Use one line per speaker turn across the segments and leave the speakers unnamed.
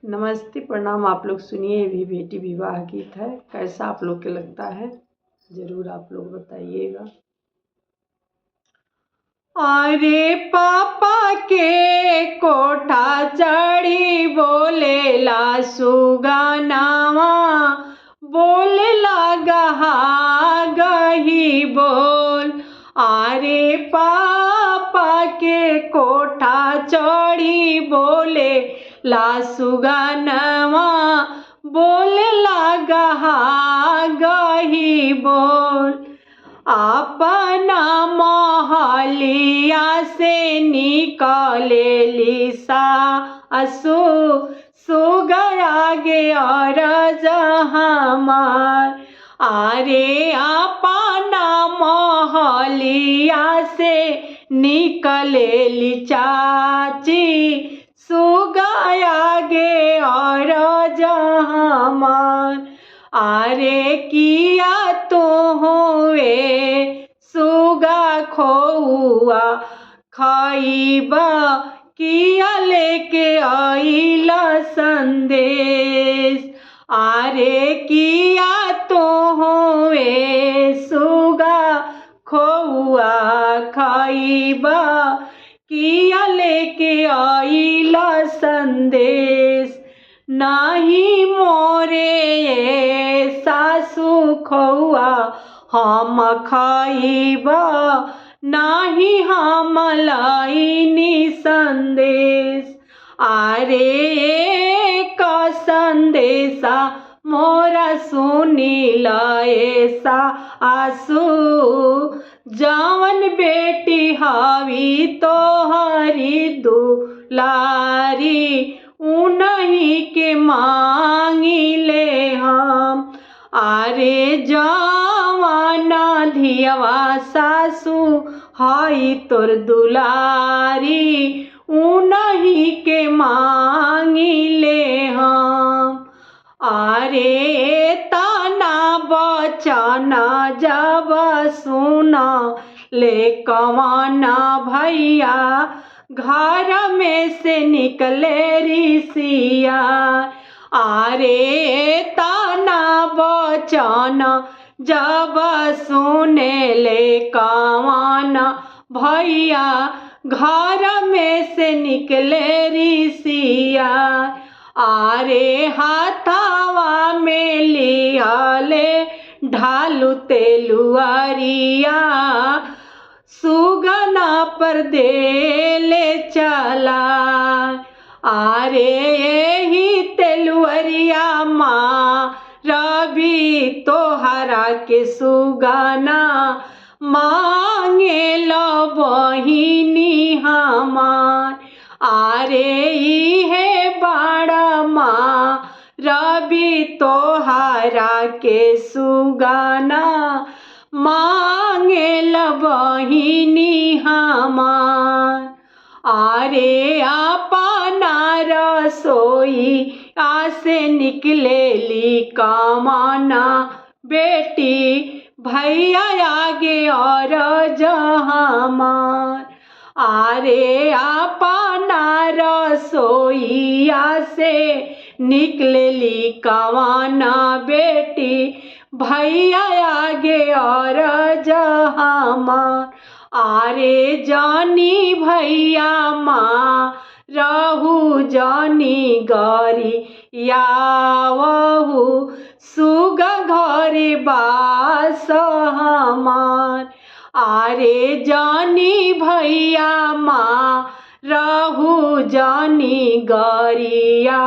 नमस्ते प्रणाम। आप लोग सुनिए, ये भी बेटी विवाह गीत है। कैसा आप लोग के लगता है, ज़रूर आप लोग बताइएगा। अरे पापा के कोठा चढ़ी बोलेला सुगनावा, बोलेला गहा गही बोल। अरे पापा के कोठा चढ़ी बोले ला सुगनवा, बोलेला गहा गही बोल। अपना महलिया से निकलेली सासु, सुगया गे और हमार। अरे अपना महलिया से निकलेली चाची, सुगया गे और हमार। अरे किया तो हुए सुगा खोआ खाइबा, किया लेके आइला संदेश। अरे किया तो हुए सुगा खोआ खाइबा, किया लेके आइला संदेश। नाही मोरे सासु खोआ हम खाइबा, नाही हम लाइनी संदेश। अरे का संदेशा मोरा सुनी लाएसा आसू, जवन बेटी हावी तो हरी दुलारी, उन्हीं के मांगी ले हम। अरे जवाना धियवा सासू हाई तोर दुलारी, उन्हीं के मांगी ले हम। अरे ताना बचाना जब सुना ले कवाना भैया, घर में से निकले ऋषिया। अरे ताना बचाना जब सुने ले कवाना भैया, घर में से निकले ऋषिया। अरे हाथावा में लिया ले ढालू तेलुआरिया, सुगना पर दे ले चला। अरे ही तेलुअरिया माँ रवि तोहरा के सुगना, मांगे लो बहिनी हमार। अरे है बड़ा माँ रवि तोहरा के सुगना, मांगे लो बहिनी हमार। अरे अपना रसोई आसे निकलेली कमाना बेटी, भैया आगे और हमार। अरे अपना रसोई आसे निकलेली कमाना बेटी, भैया आगे और हमार। अरे जानी भैया माँ रहू जानी गरी यावहू, सुगा घरे बास हमार। अरे जानी भैया माँ रहू जानी गरिया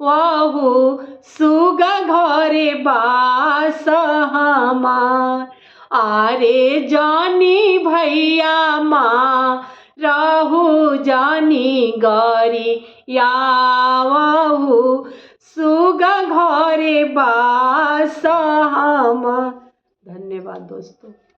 वहू, सुगा घरे बास हमार। अरे जानी भैया माँ रहू जानी गरी यावहू, सुगा घरे बास हमार। धन्यवाद दोस्तों।